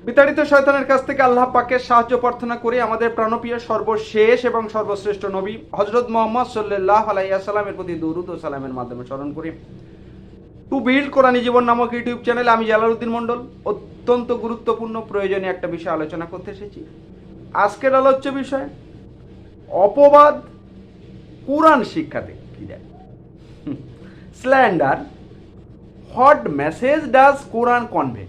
বিতাড়িত শয়তানের কাছ থেকে আল্লাহ পাকের সাহায্য প্রার্থনা করে আমাদের প্রাণপ্রিয় সর্বশেষ এবং সর্বশ্রেষ্ঠ নবী হযরত মুহাম্মদ সাল্লাল্লাহু আলাইহি ওয়াসাল্লামের প্রতি দরুদ ও সালামের মাধ্যমে স্মরণ করি। টু বিল্ড কোরআনি জীবন নামক ইউটিউব চ্যানেলে আমি জালালউদ্দিন মণ্ডল অত্যন্ত গুরুত্বপূর্ণ প্রয়োজনীয় একটা বিষয় আলোচনা করতে এসেছি। আজকের আলোচ্য বিষয় অপবাদ কোরআন শিক্ষাতে কি দেয়। Slander, what message does Quran convey.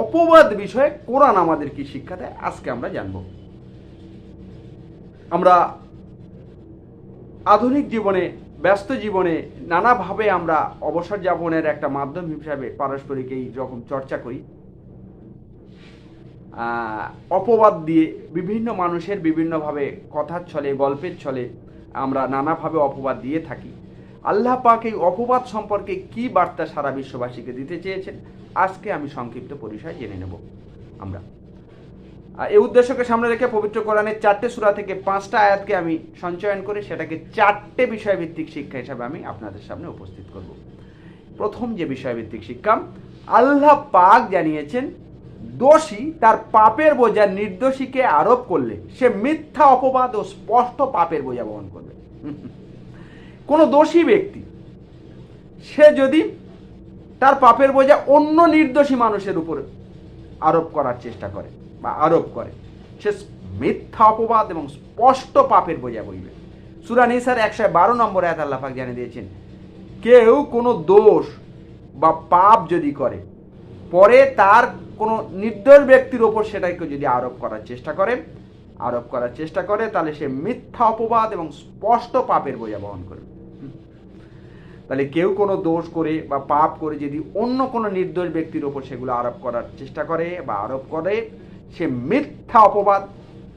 অপবাদ বিষয়ে কোরআন আমাদের কি শিক্ষা দেয় আজকে আমরা জানব। আমরা আধুনিক জীবনে, ব্যস্ত জীবনে নানাভাবে আমরা অবসর যাপনের একটা মাধ্যম হিসাবে পারস্পরিক এই রকম চর্চা করি। অপবাদ দিয়ে বিভিন্ন মানুষের বিভিন্নভাবে কথার ছলে, গল্পের ছলে আমরা নানাভাবে অপবাদ দিয়ে থাকি। আল্লাহ পাক এই অপবাদ সম্পর্কে কি বার্তা সারা বিশ্ববাসীকে দিতে চেয়েছেন আজকে আমি সংক্ষিপ্ত পরিচয় জেনে নেব। আমরা এই উদ্দেশ্যকে সামনে রেখে পবিত্র কোরআনের 4টে সূরা থেকে 5টা আয়াতকে আমি সঞ্চয়ন করে সেটাকে 4টে বিষয়ভিত্তিক শিক্ষা হিসাবে আমি আপনাদের সামনে উপস্থিত করব। প্রথম যে বিষয়ভিত্তিক শিক্ষা, আল্লাহ পাক জানিয়েছেন দোষী তার পাপের বোঝা নির্দোষীকে আরোপ করলে সে মিথ্যা অপবাদ ও স্পষ্ট পাপের বোঝা বহন করবে। কোনো দোষী ব্যক্তি সে যদি তার পাপের বোঝা অন্য নির্দোষী মানুষের উপর আরোপ করার চেষ্টা করে বা আরোপ করে, সে মিথ্যা অপবাদ এবং স্পষ্ট পাপের বোঝা বইবে। সূরা নিসার 112 নম্বর আয়াত আল্লাহ পাক জানিয়ে দিয়েছেন, কেউ কোনো দোষ বা পাপ যদি করে পরে তার কোনো নির্দোষ ব্যক্তির ওপর সেটাকে যদি আরোপ করার চেষ্টা করে তাহলে সে মিথ্যা অপবাদ এবং স্পষ্ট পাপের বোঝা বহন করবে। তাহলে কেউ কোনো দোষ করে বা পাপ করে যদি অন্য কোনো নির্দোষ ব্যক্তির ওপর সেগুলো আরোপ করার চেষ্টা করে বা আরোপ করে, সে মিথ্যা অপবাদ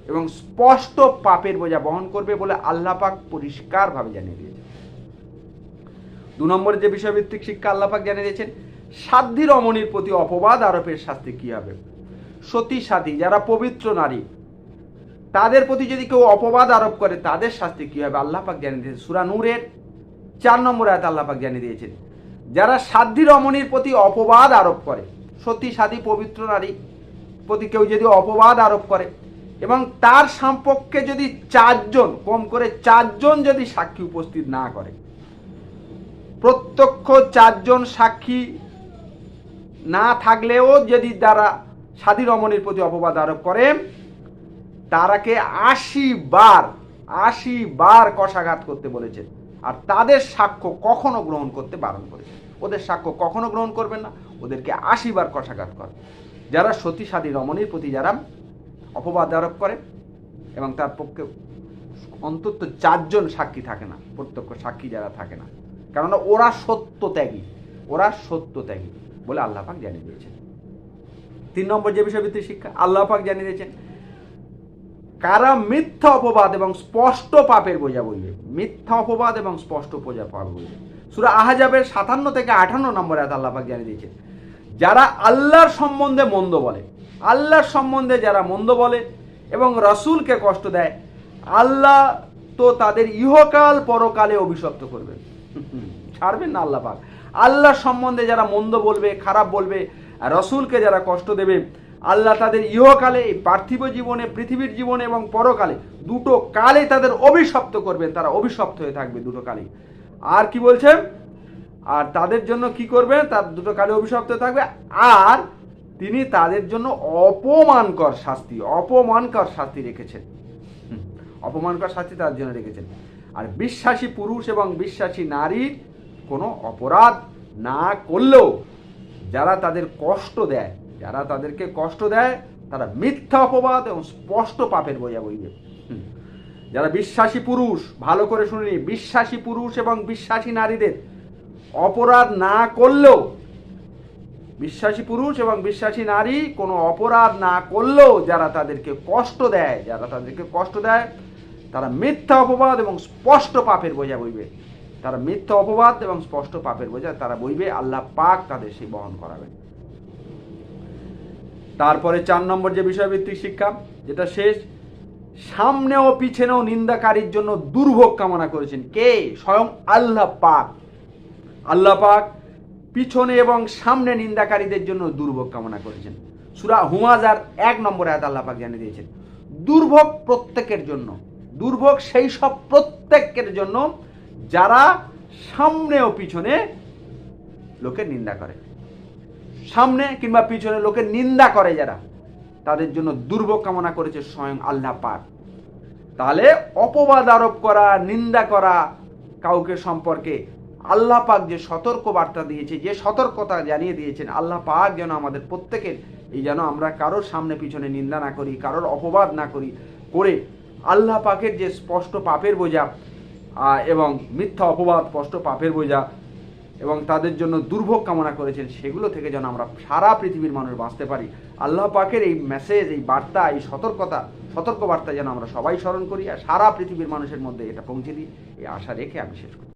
এবং স্পষ্ট পাপের বোঝা বহন করবে বলে আল্লাহ পাক পরিষ্কারভাবে জানিয়ে দিয়েছেন। 2 নম্বরে যে বিষয়ভিত্তিক শিক্ষা আল্লাহ পাক জানিয়ে দিয়েছেন, সাধ্বী রমণীর প্রতি অপবাদ আরোপের শাস্তি কি হবে। সতী সাথী যারা পবিত্র নারী তাদের প্রতি যদি কেউ অপবাদ আরোপ করে তাদের শাস্তি কি হবে আল্লাহ পাক জানিয়ে দিয়েছেন। সূরা নূরের 4 নম্বর আয়াত আল্লাহ পাক জানিয়ে দিয়েছেন, যারা সাধ্বী রমণীর প্রতি অপবাদ আরোপ করে, সতী সাথী পবিত্র নারী প্রতি কেউ যদি অপবাদ আরোপ করে এবং তার সম্পর্কে যদি 4 জন, কম করে 4 জন যদি সাক্ষী উপস্থিত না করে, প্রত্যক্ষ 4 জন সাক্ষী না থাকলেও যদি তারা সাধ্বী রমণীর প্রতি অপবাদ আরোপ করে, তারাকে 80 বার কষাঘাত করতে বলেছেন। আর তাদের সাক্ষ্য কখনো গ্রহণ করতে বারণ করেছে। ওদের সাক্ষ্য কখনো গ্রহণ করবেন না, ওদেরকে 80 বার কষাঘাত করে। যারা সতী সাধ্বী রমণীর প্রতি যারা অপবাদ আরোপ করে এবং তার পক্ষে অন্তত 4 জন সাক্ষী থাকে না, প্রত্যক্ষ সাক্ষী যারা থাকে না, কেননা ওরা সত্য ত্যাগী বলে আল্লাহ পাক জানিয়ে দিয়েছেন। 3 নম্বর যে বিষয়ভিত্তিক শিক্ষা আল্লাহ পাক জানিয়ে দিয়েছেন, কারা মিথ্যা অপবাদ এবং স্পষ্ট পাপের বোঝা বইবে। সূরা আহজাবের 57 থেকে 58 নম্বর আয়াত আল্লাহ পাক জানিয়ে দিয়েছেন, যারা আল্লাহর সম্বন্ধে যারা মন্দ বলে এবং রাসূলকে কষ্ট দেয়, আল্লাহ তো তাদের ইহকাল পরকালে অভিশপ্ত করবেন, ছাড়বেন না আল্লাহ পাক। আল্লাহর সম্বন্ধে যারা মন্দ বলবে, খারাপ বলবে, রাসূলকে যারা কষ্ট দেবে, আল্লাহ তাদের ইহকালে, পার্থিব জীবনে, পৃথিবীর জীবনে এবং পরকালে, দুটো কালে তাদের অভিশপ্ত করবেন। তারা অভিশপ্ত হয়ে থাকবে দুটো কালে। আর কি বলছেন, আর তাদের জন্য কি করবেন, তার দুটো কালে অভিশপ্ত হয়ে থাকবে, আর তিনি তাদের জন্য অপমানকর শাস্তি রেখেছেন। অপমানকর শাস্তি তাদের জন্য রেখেছেন। আর বিশ্বাসী পুরুষ এবং বিশ্বাসী নারীর কোনো অপরাধ না করলেও যারা তাদেরকে কষ্ট দেয় তারা মিথ্যা অপবাদ এবং স্পষ্ট পাপের বোঝা বইবে। যারা বিশ্বাসী পুরুষ, ভালো করে শুনে নিন, বিশ্বাসী পুরুষ এবং বিশ্বাসী নারীদের অপরাধ না করলেও, বিশ্বাসী পুরুষ এবং বিশ্বাসী নারী কোনো অপরাধ না করলেও যারা তাদেরকে কষ্ট দেয় তারা মিথ্যা অপবাদ এবং স্পষ্ট পাপের বোঝা বইবে। তারা বইবে, আল্লাহ পাক তাদের সেই বহন করাবেন। তারপরে 4 নম্বর যে বিষয়ভিত্তিক শিক্ষা, যেটা শেষ, সামনে ও পিছনেও নিন্দাকারীর জন্য দুর্ভোগ কামনা করেছেন। কে? স্বয়ং আল্লাহ পাক পিছনে এবং সামনে নিন্দাকারীদের জন্য দুর্ভোগ কামনা করেছেন। সূরা হুমাযার 1 নম্বর আয়াত আল্লাহ পাক জানিয়ে দিয়েছেন, দুর্ভোগ প্রত্যেকের জন্য, দুর্ভোগ সেই সব প্রত্যেকের জন্য যারা সামনে ও পিছনে লোকের নিন্দা করে। সামনে কিংবা পিছনে লোকের নিন্দা করে যারা, তাদের জন্য দুর্ভোগ কামনা করেছে স্বয়ং আল্লাহ পাক। তাহলে অপবাদ আরোপ করা, নিন্দা করা কাউকে সম্পর্কে আল্লাহ পাক যে সতর্ক বার্তা দিয়েছে, যে সতর্কতা জানিয়ে দিয়েছেন, আল্লাহ পাক যেন আমাদের প্রত্যেকের এই যেন আমরা কারোর সামনে পিছনে নিন্দা না করি, কারোর অপবাদ না করি, করে আল্লাহ পাকের যে স্পষ্ট পাপের বোঝা এবং মিথ্যা অপবাদ স্পষ্ট পাপের বোঝা এবং তাদের জন্য দুর্ভোগ কামনা করেছেন, সেগুলো থেকে যেন আমরা সারা পৃথিবীর মানুষ বাঁচতে পারি। আল্লাহ পাকের এই মেসেজ, এই বার্তা, এই সতর্ক বার্তা যেন আমরা সবাই স্মরণ করি আর সারা পৃথিবীর মানুষের মধ্যে এটা পৌঁছে দিই, এই আশা রেখে আমি শেষ করি।